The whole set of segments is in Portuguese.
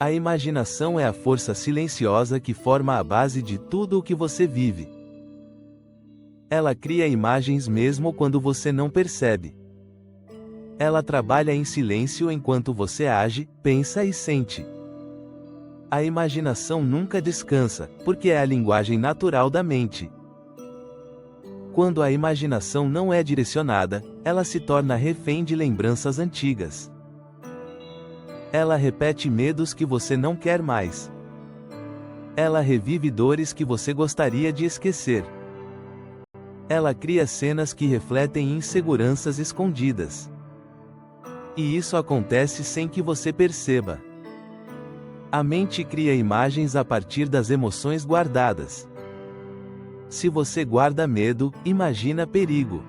A imaginação é a força silenciosa que forma a base de tudo o que você vive. Ela cria imagens mesmo quando você não percebe. Ela trabalha em silêncio enquanto você age, pensa e sente. A imaginação nunca descansa, porque é a linguagem natural da mente. Quando a imaginação não é direcionada, ela se torna refém de lembranças antigas. Ela repete medos que você não quer mais. Ela revive dores que você gostaria de esquecer. Ela cria cenas que refletem inseguranças escondidas. E isso acontece sem que você perceba. A mente cria imagens a partir das emoções guardadas. Se você guarda medo, imagina perigo.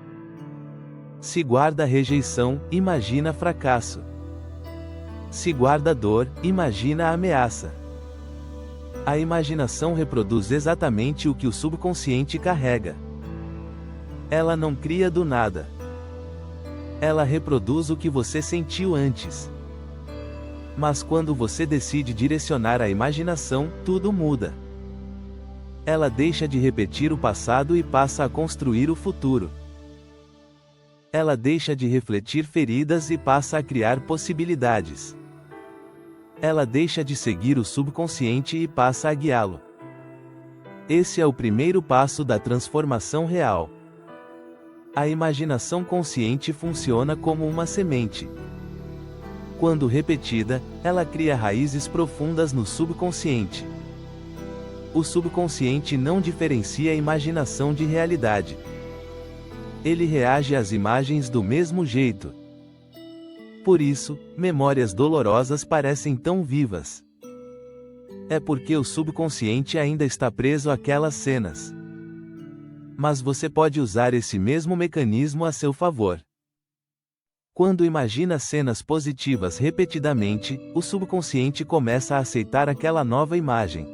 Se guarda rejeição, imagina fracasso. Se guarda dor, imagina a ameaça. A imaginação reproduz exatamente o que o subconsciente carrega. Ela não cria do nada. Ela reproduz o que você sentiu antes. Mas quando você decide direcionar a imaginação, tudo muda. Ela deixa de repetir o passado e passa a construir o futuro. Ela deixa de refletir feridas e passa a criar possibilidades. Ela deixa de seguir o subconsciente e passa a guiá-lo. Esse é o primeiro passo da transformação real. A imaginação consciente funciona como uma semente. Quando repetida, ela cria raízes profundas no subconsciente. O subconsciente não diferencia a imaginação de realidade. Ele reage às imagens do mesmo jeito. Por isso, memórias dolorosas parecem tão vivas. É porque o subconsciente ainda está preso àquelas cenas. Mas você pode usar esse mesmo mecanismo a seu favor. Quando imagina cenas positivas repetidamente, o subconsciente começa a aceitar aquela nova imagem.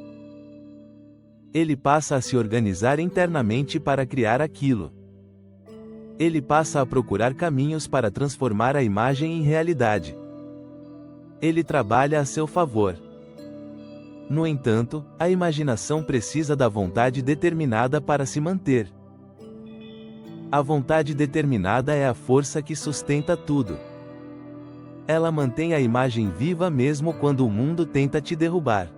Ele passa a se organizar internamente para criar aquilo. Ele passa a procurar caminhos para transformar a imagem em realidade. Ele trabalha a seu favor. No entanto, a imaginação precisa da vontade determinada para se manter. A vontade determinada é a força que sustenta tudo. Ela mantém a imagem viva mesmo quando o mundo tenta te derrubar.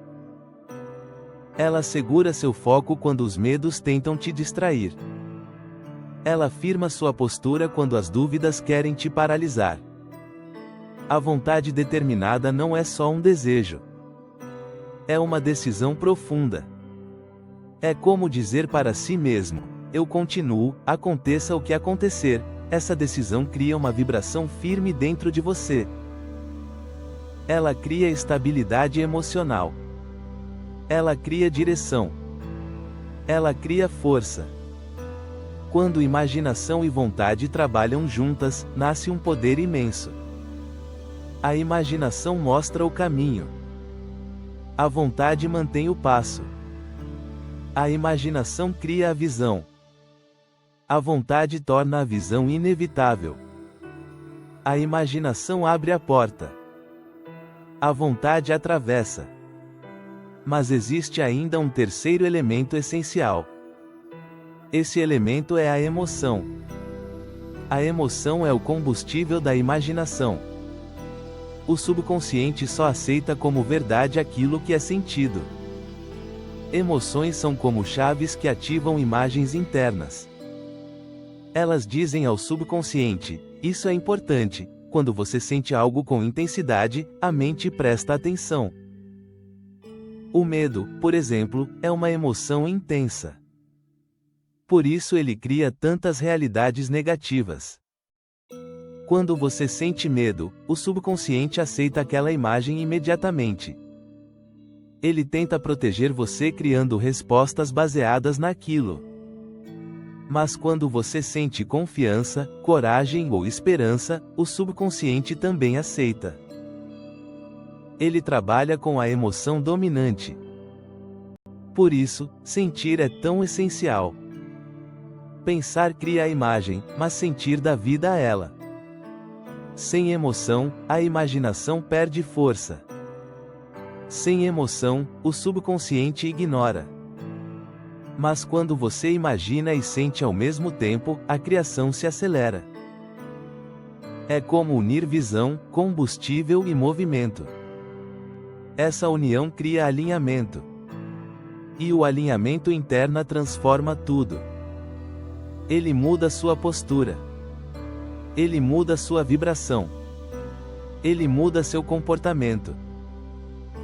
Ela segura seu foco quando os medos tentam te distrair. Ela firma sua postura quando as dúvidas querem te paralisar. A vontade determinada não é só um desejo. É uma decisão profunda. É como dizer para si mesmo: eu continuo, aconteça o que acontecer. Essa decisão cria uma vibração firme dentro de você. Ela cria estabilidade emocional. Ela cria direção. Ela cria força. Quando imaginação e vontade trabalham juntas, nasce um poder imenso. A imaginação mostra o caminho. A vontade mantém o passo. A imaginação cria a visão. A vontade torna a visão inevitável. A imaginação abre a porta. A vontade atravessa. Mas existe ainda um terceiro elemento essencial. Esse elemento é a emoção. A emoção é o combustível da imaginação. O subconsciente só aceita como verdade aquilo que é sentido. Emoções são como chaves que ativam imagens internas. Elas dizem ao subconsciente: isso é importante. Quando você sente algo com intensidade, a mente presta atenção. O medo, por exemplo, é uma emoção intensa. Por isso ele cria tantas realidades negativas. Quando você sente medo, o subconsciente aceita aquela imagem imediatamente. Ele tenta proteger você criando respostas baseadas naquilo. Mas quando você sente confiança, coragem ou esperança, o subconsciente também aceita. Ele trabalha com a emoção dominante. Por isso, sentir é tão essencial. Pensar cria a imagem, mas sentir dá vida a ela. Sem emoção, a imaginação perde força. Sem emoção, o subconsciente ignora. Mas quando você imagina e sente ao mesmo tempo, a criação se acelera. É como unir visão, combustível e movimento. Essa união cria alinhamento. E o alinhamento interno transforma tudo. Ele muda sua postura. Ele muda sua vibração. Ele muda seu comportamento.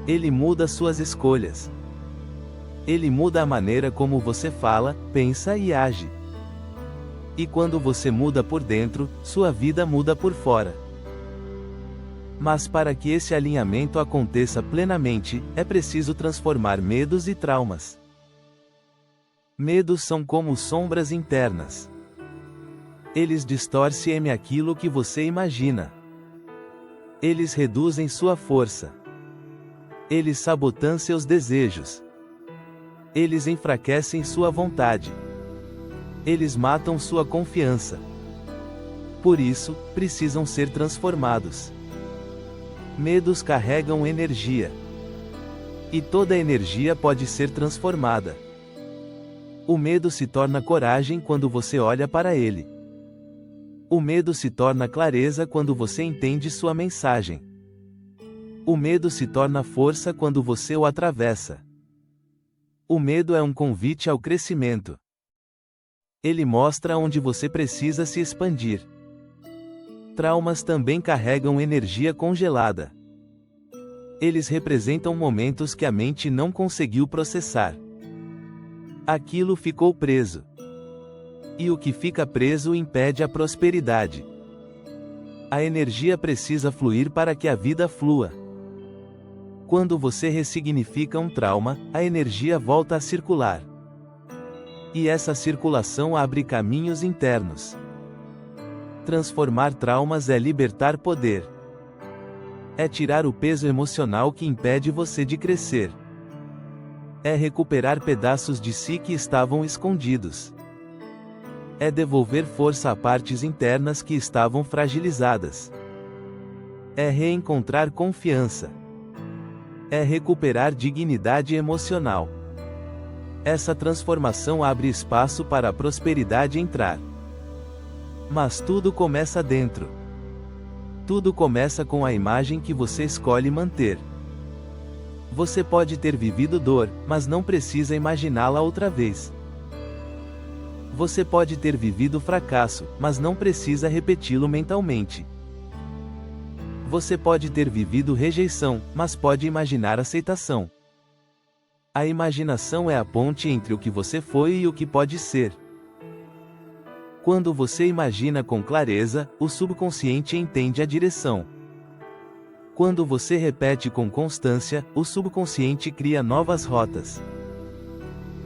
Ele muda suas escolhas. Ele muda a maneira como você fala, pensa e age. E quando você muda por dentro, sua vida muda por fora. Mas para que esse alinhamento aconteça plenamente, é preciso transformar medos e traumas. Medos são como sombras internas. Eles distorcem aquilo que você imagina. Eles reduzem sua força. Eles sabotam seus desejos. Eles enfraquecem sua vontade. Eles matam sua confiança. Por isso, precisam ser transformados. Medos carregam energia. E toda energia pode ser transformada. O medo se torna coragem quando você olha para ele. O medo se torna clareza quando você entende sua mensagem. O medo se torna força quando você o atravessa. O medo é um convite ao crescimento. Ele mostra onde você precisa se expandir. Traumas também carregam energia congelada. Eles representam momentos que a mente não conseguiu processar. Aquilo ficou preso. E o que fica preso impede a prosperidade. A energia precisa fluir para que a vida flua. Quando você ressignifica um trauma, a energia volta a circular. E essa circulação abre caminhos internos. Transformar traumas é libertar poder. É tirar o peso emocional que impede você de crescer. É recuperar pedaços de si que estavam escondidos. É devolver força a partes internas que estavam fragilizadas. É reencontrar confiança. É recuperar dignidade emocional. Essa transformação abre espaço para a prosperidade entrar. Mas tudo começa dentro. Tudo começa com a imagem que você escolhe manter. Você pode ter vivido dor, mas não precisa imaginá-la outra vez. Você pode ter vivido fracasso, mas não precisa repeti-lo mentalmente. Você pode ter vivido rejeição, mas pode imaginar aceitação. A imaginação é a ponte entre o que você foi e o que pode ser. Quando você imagina com clareza, o subconsciente entende a direção. Quando você repete com constância, o subconsciente cria novas rotas.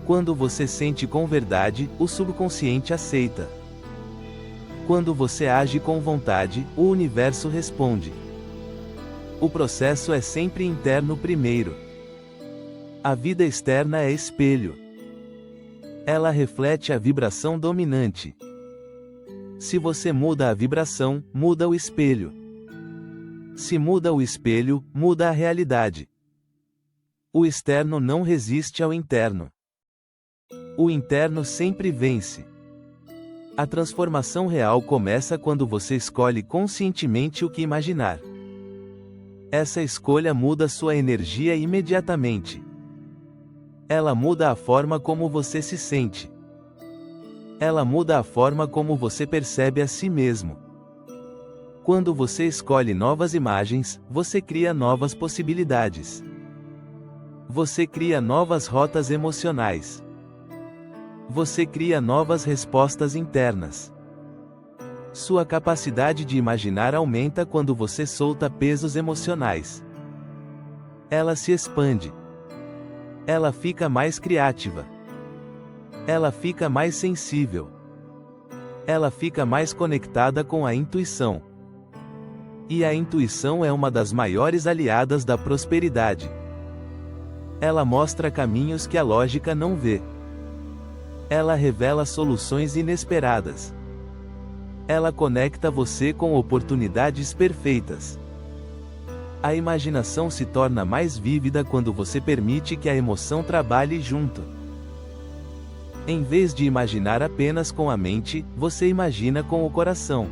Quando você sente com verdade, o subconsciente aceita. Quando você age com vontade, o universo responde. O processo é sempre interno primeiro. A vida externa é espelho. Ela reflete a vibração dominante. Se você muda a vibração, muda o espelho. Se muda o espelho, muda a realidade. O externo não resiste ao interno. O interno sempre vence. A transformação real começa quando você escolhe conscientemente o que imaginar. Essa escolha muda sua energia imediatamente. Ela muda a forma como você se sente. Ela muda a forma como você percebe a si mesmo. Quando você escolhe novas imagens, você cria novas possibilidades. Você cria novas rotas emocionais. Você cria novas respostas internas. Sua capacidade de imaginar aumenta quando você solta pesos emocionais. Ela se expande. Ela fica mais criativa. Ela fica mais sensível. Ela fica mais conectada com a intuição. E a intuição é uma das maiores aliadas da prosperidade. Ela mostra caminhos que a lógica não vê. Ela revela soluções inesperadas. Ela conecta você com oportunidades perfeitas. A imaginação se torna mais vívida quando você permite que a emoção trabalhe junto. Em vez de imaginar apenas com a mente, você imagina com o coração.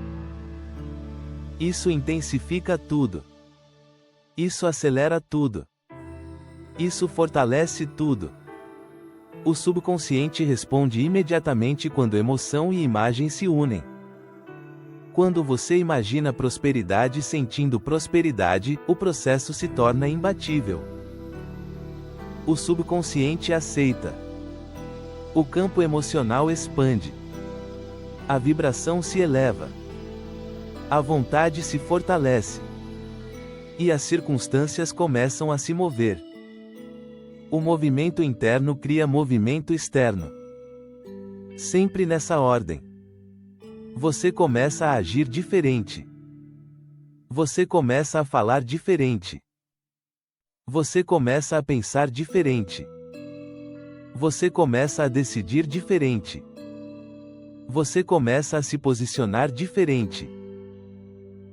Isso intensifica tudo. Isso acelera tudo. Isso fortalece tudo. O subconsciente responde imediatamente quando emoção e imagem se unem. Quando você imagina prosperidade sentindo prosperidade, o processo se torna imbatível. O subconsciente aceita. O campo emocional expande. A vibração se eleva. A vontade se fortalece. E as circunstâncias começam a se mover. O movimento interno cria movimento externo. Sempre nessa ordem. Você começa a agir diferente. Você começa a falar diferente. Você começa a pensar diferente. Você começa a decidir diferente. Você começa a se posicionar diferente.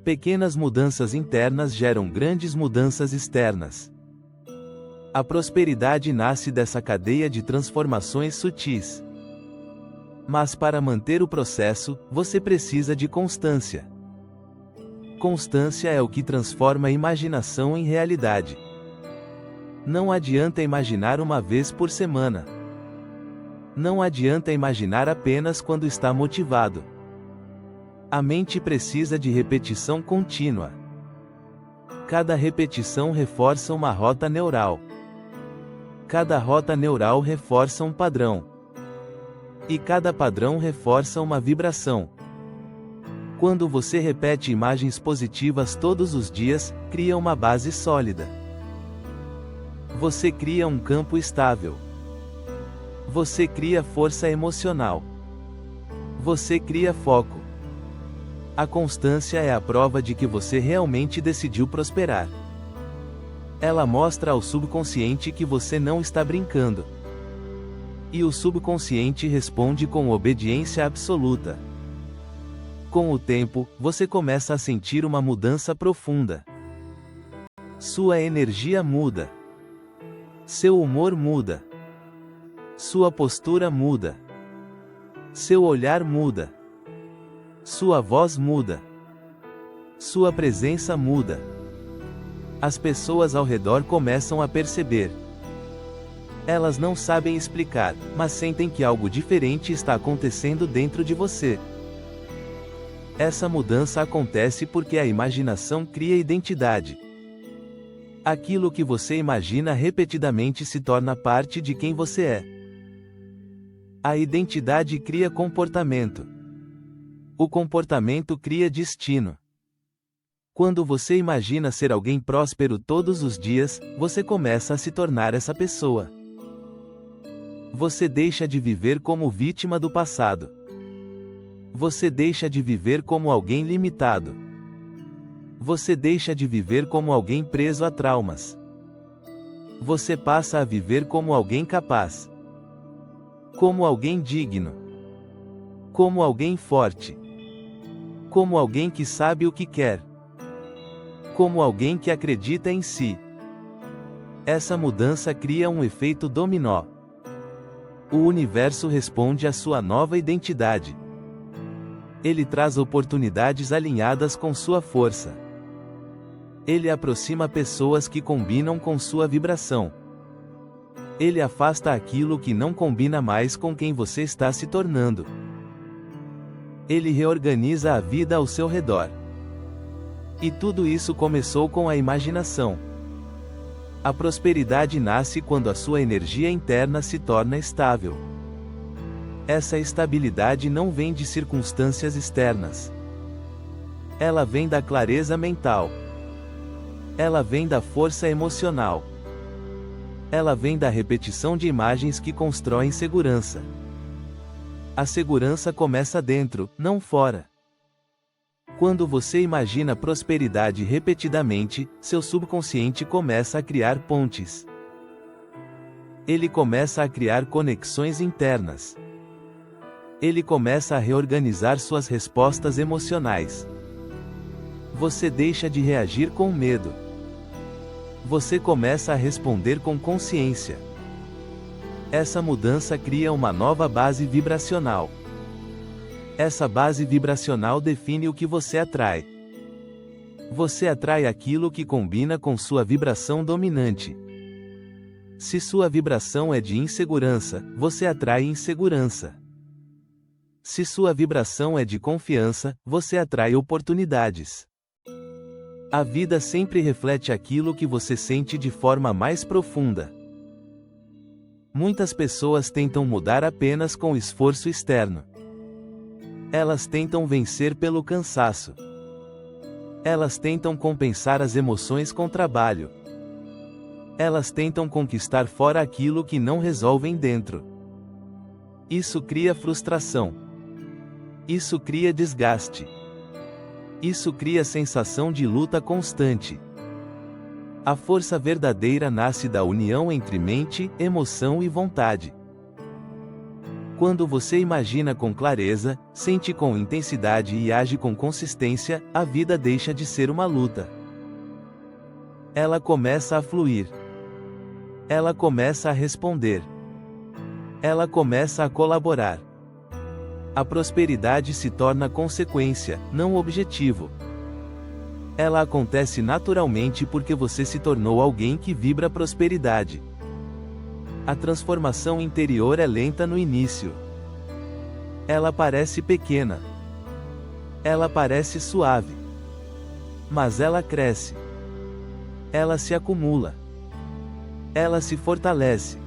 Pequenas mudanças internas geram grandes mudanças externas. A prosperidade nasce dessa cadeia de transformações sutis. Mas para manter o processo, você precisa de constância. Constância é o que transforma a imaginação em realidade. Não adianta imaginar uma vez por semana. Não adianta imaginar apenas quando está motivado. A mente precisa de repetição contínua. Cada repetição reforça uma rota neural. Cada rota neural reforça um padrão. E cada padrão reforça uma vibração. Quando você repete imagens positivas todos os dias, cria uma base sólida. Você cria um campo estável. Você cria força emocional. Você cria foco. A constância é a prova de que você realmente decidiu prosperar. Ela mostra ao subconsciente que você não está brincando. E o subconsciente responde com obediência absoluta. Com o tempo, você começa a sentir uma mudança profunda. Sua energia muda. Seu humor muda. Sua postura muda. Seu olhar muda. Sua voz muda. Sua presença muda. As pessoas ao redor começam a perceber. Elas não sabem explicar, mas sentem que algo diferente está acontecendo dentro de você. Essa mudança acontece porque a imaginação cria identidade. Aquilo que você imagina repetidamente se torna parte de quem você é. A identidade cria comportamento. O comportamento cria destino. Quando você imagina ser alguém próspero todos os dias, você começa a se tornar essa pessoa. Você deixa de viver como vítima do passado. Você deixa de viver como alguém limitado. Você deixa de viver como alguém preso a traumas. Você passa a viver como alguém capaz. Como alguém digno. Como alguém forte. Como alguém que sabe o que quer. Como alguém que acredita em si. Essa mudança cria um efeito dominó. O universo responde à sua nova identidade. Ele traz oportunidades alinhadas com sua força. Ele aproxima pessoas que combinam com sua vibração. Ele afasta aquilo que não combina mais com quem você está se tornando. Ele reorganiza a vida ao seu redor. E tudo isso começou com a imaginação. A prosperidade nasce quando a sua energia interna se torna estável. Essa estabilidade não vem de circunstâncias externas. Ela vem da clareza mental. Ela vem da força emocional. Ela vem da repetição de imagens que constroem segurança. A segurança começa dentro, não fora. Quando você imagina prosperidade repetidamente, seu subconsciente começa a criar pontes. Ele começa a criar conexões internas. Ele começa a reorganizar suas respostas emocionais. Você deixa de reagir com medo. Você começa a responder com consciência. Essa mudança cria uma nova base vibracional. Essa base vibracional define o que você atrai. Você atrai aquilo que combina com sua vibração dominante. Se sua vibração é de insegurança, você atrai insegurança. Se sua vibração é de confiança, você atrai oportunidades. A vida sempre reflete aquilo que você sente de forma mais profunda. Muitas pessoas tentam mudar apenas com esforço externo. Elas tentam vencer pelo cansaço. Elas tentam compensar as emoções com trabalho. Elas tentam conquistar fora aquilo que não resolvem dentro. Isso cria frustração. Isso cria desgaste. Isso cria sensação de luta constante. A força verdadeira nasce da união entre mente, emoção e vontade. Quando você imagina com clareza, sente com intensidade e age com consistência, a vida deixa de ser uma luta. Ela começa a fluir. Ela começa a responder. Ela começa a colaborar. A prosperidade se torna consequência, não objetivo. Ela acontece naturalmente porque você se tornou alguém que vibra prosperidade. A transformação interior é lenta no início. Ela parece pequena. Ela parece suave. Mas ela cresce. Ela se acumula. Ela se fortalece.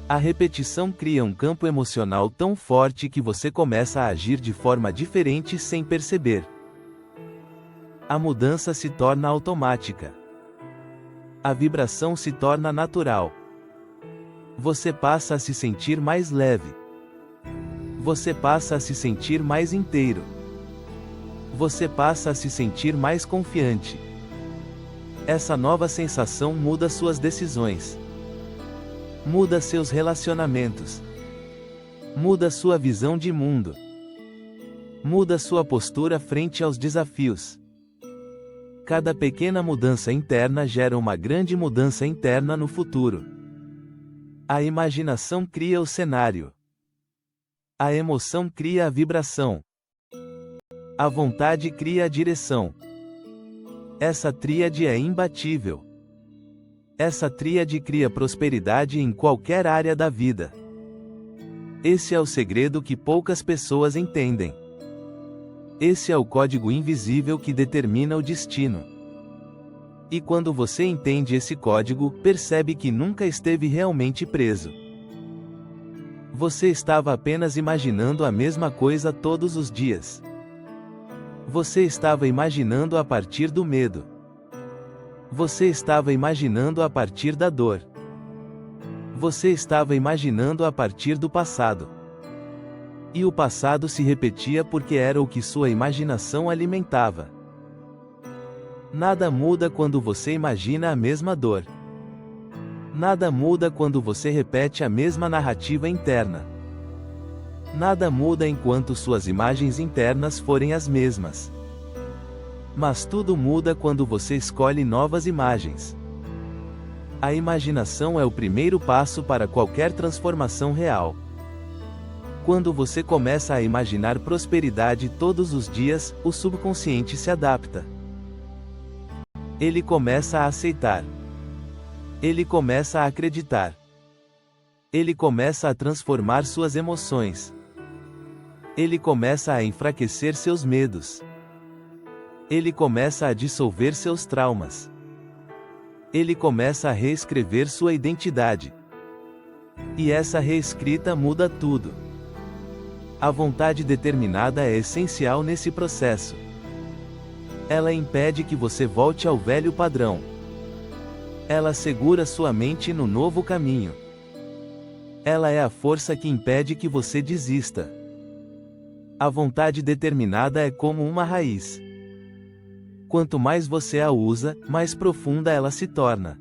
A repetição cria um campo emocional tão forte que você começa a agir de forma diferente sem perceber. A mudança se torna automática. A vibração se torna natural. Você passa a se sentir mais leve. Você passa a se sentir mais inteiro. Você passa a se sentir mais confiante. Essa nova sensação muda suas decisões. Muda seus relacionamentos. Muda sua visão de mundo. Muda sua postura frente aos desafios. Cada pequena mudança interna gera uma grande mudança interna no futuro. A imaginação cria o cenário. A emoção cria a vibração. A vontade cria a direção. Essa tríade é imbatível. Essa tríade cria prosperidade em qualquer área da vida. Esse é o segredo que poucas pessoas entendem. Esse é o código invisível que determina o destino. E quando você entende esse código, percebe que nunca esteve realmente preso. Você estava apenas imaginando a mesma coisa todos os dias. Você estava imaginando a partir do medo. Você estava imaginando a partir da dor. Você estava imaginando a partir do passado. E o passado se repetia porque era o que sua imaginação alimentava. Nada muda quando você imagina a mesma dor. Nada muda quando você repete a mesma narrativa interna. Nada muda enquanto suas imagens internas forem as mesmas. Mas tudo muda quando você escolhe novas imagens. A imaginação é o primeiro passo para qualquer transformação real. Quando você começa a imaginar prosperidade todos os dias, o subconsciente se adapta. Ele começa a aceitar. Ele começa a acreditar. Ele começa a transformar suas emoções. Ele começa a enfraquecer seus medos. Ele começa a dissolver seus traumas. Ele começa a reescrever sua identidade. E essa reescrita muda tudo. A vontade determinada é essencial nesse processo. Ela impede que você volte ao velho padrão. Ela segura sua mente no novo caminho. Ela é a força que impede que você desista. A vontade determinada é como uma raiz. Quanto mais você a usa, mais profunda ela se torna.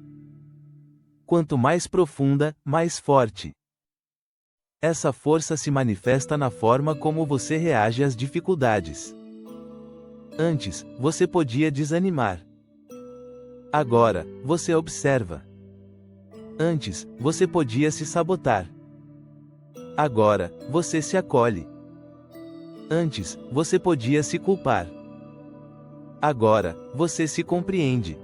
Quanto mais profunda, mais forte. Essa força se manifesta na forma como você reage às dificuldades. Antes, você podia desanimar. Agora, você observa. Antes, você podia se sabotar. Agora, você se acolhe. Antes, você podia se culpar. Agora, você se compreende.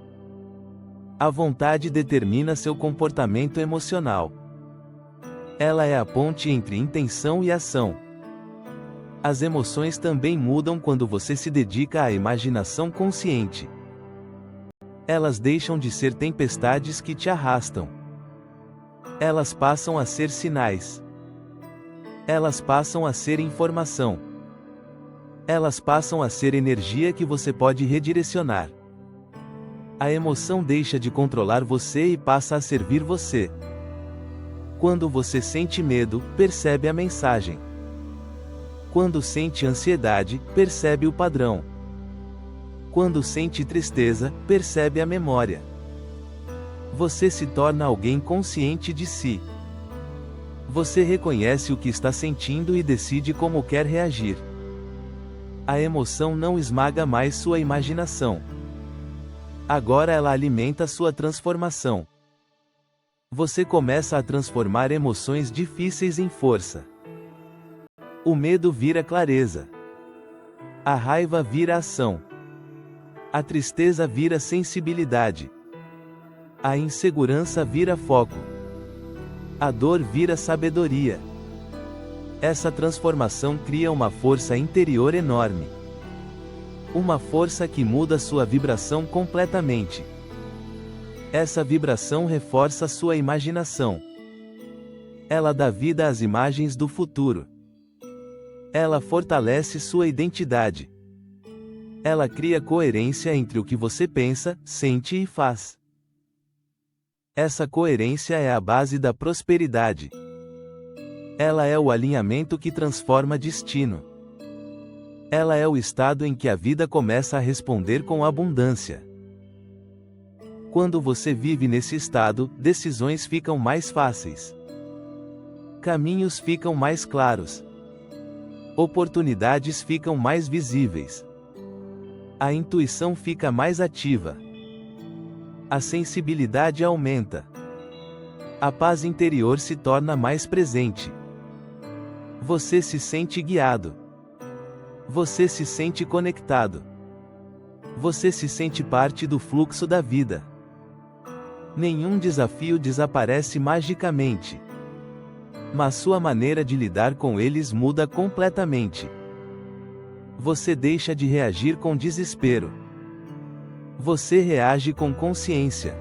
A vontade determina seu comportamento emocional. Ela é a ponte entre intenção e ação. As emoções também mudam quando você se dedica à imaginação consciente. Elas deixam de ser tempestades que te arrastam. Elas passam a ser sinais. Elas passam a ser informação. Elas passam a ser energia que você pode redirecionar. A emoção deixa de controlar você e passa a servir você. Quando você sente medo, percebe a mensagem. Quando sente ansiedade, percebe o padrão. Quando sente tristeza, percebe a memória. Você se torna alguém consciente de si. Você reconhece o que está sentindo e decide como quer reagir. A emoção não esmaga mais sua imaginação. Agora ela alimenta sua transformação. Você começa a transformar emoções difíceis em força. O medo vira clareza. A raiva vira ação. A tristeza vira sensibilidade. A insegurança vira foco. A dor vira sabedoria. Essa transformação cria uma força interior enorme. Uma força que muda sua vibração completamente. Essa vibração reforça sua imaginação. Ela dá vida às imagens do futuro. Ela fortalece sua identidade. Ela cria coerência entre o que você pensa, sente e faz. Essa coerência é a base da prosperidade. Ela é o alinhamento que transforma destino. Ela é o estado em que a vida começa a responder com abundância. Quando você vive nesse estado, decisões ficam mais fáceis. Caminhos ficam mais claros. Oportunidades ficam mais visíveis. A intuição fica mais ativa. A sensibilidade aumenta. A paz interior se torna mais presente. Você se sente guiado. Você se sente conectado. Você se sente parte do fluxo da vida. Nenhum desafio desaparece magicamente. Mas sua maneira de lidar com eles muda completamente. Você deixa de reagir com desespero. Você reage com consciência.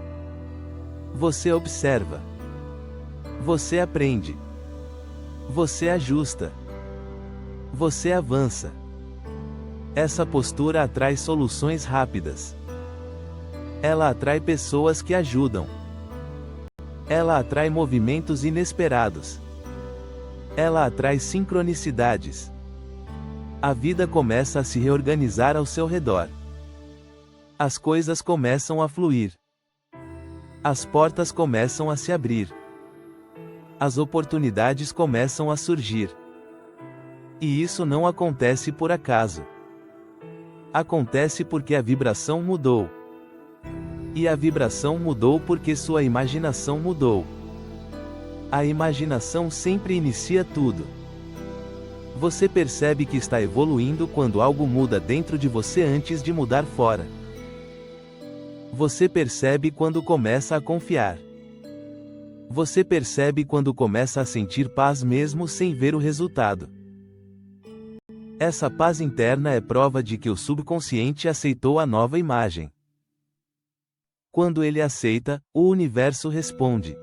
Você observa. Você aprende. Você ajusta. Você avança. Essa postura atrai soluções rápidas. Ela atrai pessoas que ajudam. Ela atrai movimentos inesperados. Ela atrai sincronicidades. A vida começa a se reorganizar ao seu redor. As coisas começam a fluir. As portas começam a se abrir. As oportunidades começam a surgir. E isso não acontece por acaso. Acontece porque a vibração mudou. E a vibração mudou porque sua imaginação mudou. A imaginação sempre inicia tudo. Você percebe que está evoluindo quando algo muda dentro de você antes de mudar fora. Você percebe quando começa a confiar. Você percebe quando começa a sentir paz mesmo sem ver o resultado. Essa paz interna é prova de que o subconsciente aceitou a nova imagem. Quando ele aceita, o universo responde.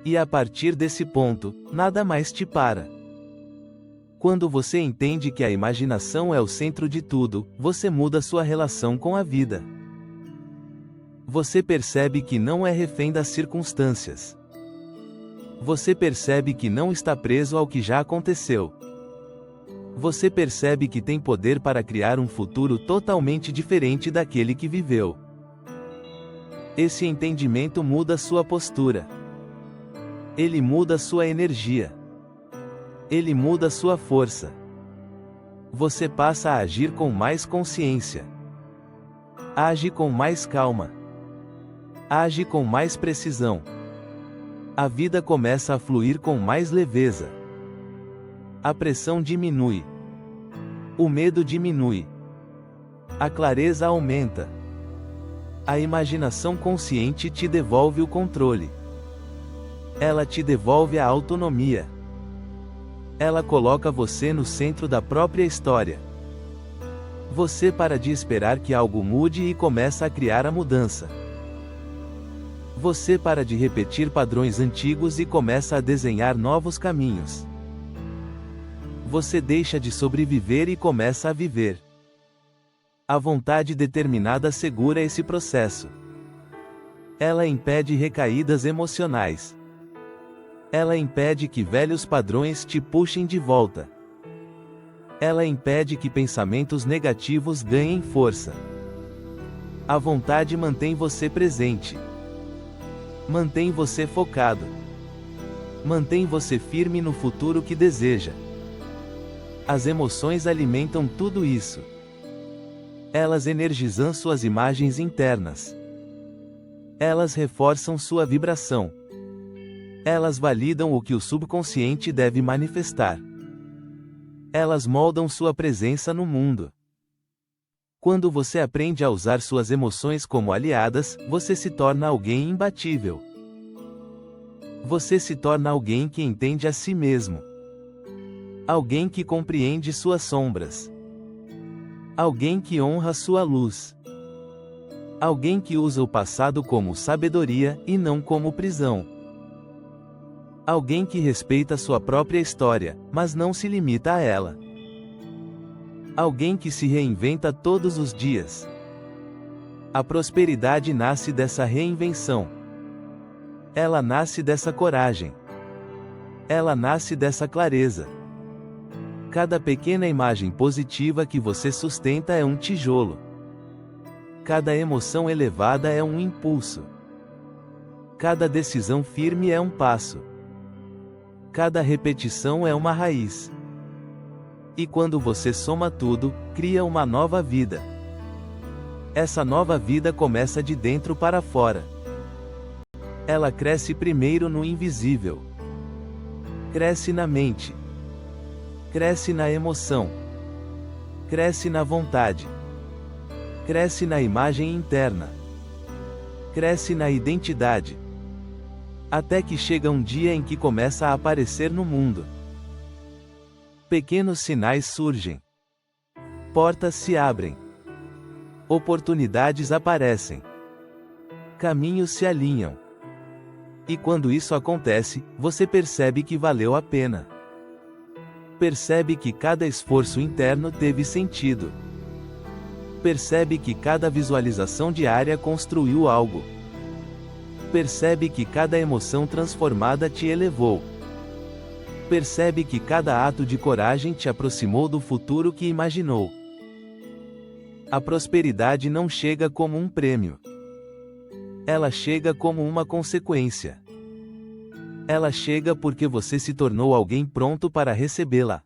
E a partir desse ponto, nada mais te para. Quando você entende que a imaginação é o centro de tudo, você muda sua relação com a vida. Você percebe que não é refém das circunstâncias. Você percebe que não está preso ao que já aconteceu. Você percebe que tem poder para criar um futuro totalmente diferente daquele que viveu. Esse entendimento muda sua postura. Ele muda sua energia. Ele muda sua força. Você passa a agir com mais consciência. Age com mais calma. Age com mais precisão. A vida começa a fluir com mais leveza. A pressão diminui. O medo diminui. A clareza aumenta. A imaginação consciente te devolve o controle. Ela te devolve a autonomia. Ela coloca você no centro da própria história. Você para de esperar que algo mude e começa a criar a mudança. Você para de repetir padrões antigos e começa a desenhar novos caminhos. Você deixa de sobreviver e começa a viver. A vontade determinada segura esse processo. Ela impede recaídas emocionais. Ela impede que velhos padrões te puxem de volta. Ela impede que pensamentos negativos ganhem força. A vontade mantém você presente. Mantém você focado. Mantém você firme no futuro que deseja. As emoções alimentam tudo isso. Elas energizam suas imagens internas. Elas reforçam sua vibração. Elas validam o que o subconsciente deve manifestar. Elas moldam sua presença no mundo. Quando você aprende a usar suas emoções como aliadas, você se torna alguém imbatível. Você se torna alguém que entende a si mesmo. Alguém que compreende suas sombras. Alguém que honra sua luz. Alguém que usa o passado como sabedoria e não como prisão. Alguém que respeita sua própria história, mas não se limita a ela. Alguém que se reinventa todos os dias. A prosperidade nasce dessa reinvenção. Ela nasce dessa coragem. Ela nasce dessa clareza. Cada pequena imagem positiva que você sustenta é um tijolo. Cada emoção elevada é um impulso. Cada decisão firme é um passo. Cada repetição é uma raiz. E quando você soma tudo, cria uma nova vida. Essa nova vida começa de dentro para fora. Ela cresce primeiro no invisível. Cresce na mente. Cresce na emoção. Cresce na vontade. Cresce na imagem interna. Cresce na identidade. Até que chega um dia em que começa a aparecer no mundo. Pequenos sinais surgem. Portas se abrem. Oportunidades aparecem. Caminhos se alinham. E quando isso acontece, você percebe que valeu a pena. Percebe que cada esforço interno teve sentido. Percebe que cada visualização diária construiu algo. Percebe que cada emoção transformada te elevou. Percebe que cada ato de coragem te aproximou do futuro que imaginou. A prosperidade não chega como um prêmio. Ela chega como uma consequência. Ela chega porque você se tornou alguém pronto para recebê-la.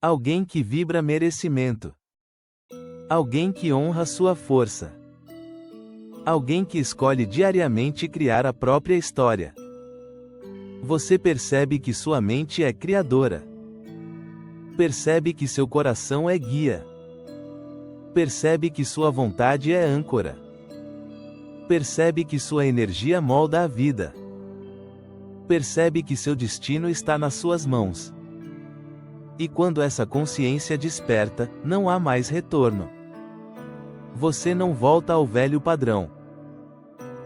Alguém que vibra merecimento. Alguém que honra sua força. Alguém que escolhe diariamente criar a própria história. Você percebe que sua mente é criadora. Percebe que seu coração é guia. Percebe que sua vontade é âncora. Percebe que sua energia molda a vida. Percebe que seu destino está nas suas mãos. E quando essa consciência desperta, não há mais retorno. Você não volta ao velho padrão.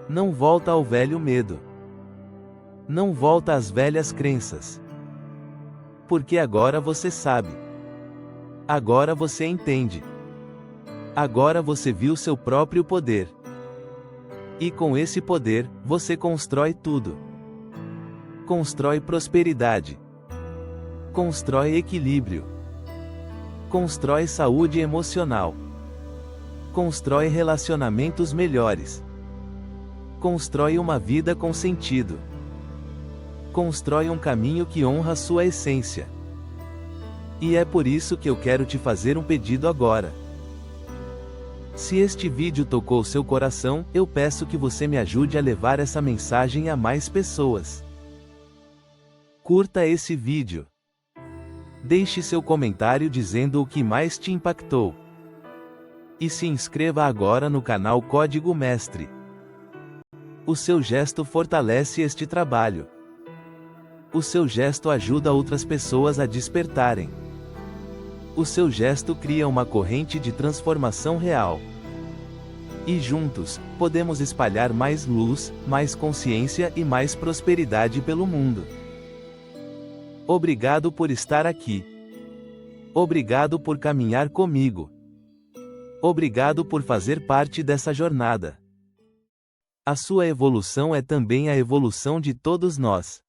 Não volta ao velho medo. Não volta às velhas crenças. Porque agora você sabe. Agora você entende. Agora você viu seu próprio poder. E com esse poder, você constrói tudo. Constrói prosperidade. Constrói equilíbrio. Constrói saúde emocional. Constrói relacionamentos melhores. Constrói uma vida com sentido. Constrói um caminho que honra sua essência. E é por isso que eu quero te fazer um pedido agora. Se este vídeo tocou seu coração, eu peço que você me ajude a levar essa mensagem a mais pessoas. Curta esse vídeo. Deixe seu comentário dizendo o que mais te impactou. E se inscreva agora no canal Código Mestre. O seu gesto fortalece este trabalho. O seu gesto ajuda outras pessoas a despertarem. O seu gesto cria uma corrente de transformação real. E juntos, podemos espalhar mais luz, mais consciência e mais prosperidade pelo mundo. Obrigado por estar aqui. Obrigado por caminhar comigo. Obrigado por fazer parte dessa jornada. A sua evolução é também a evolução de todos nós.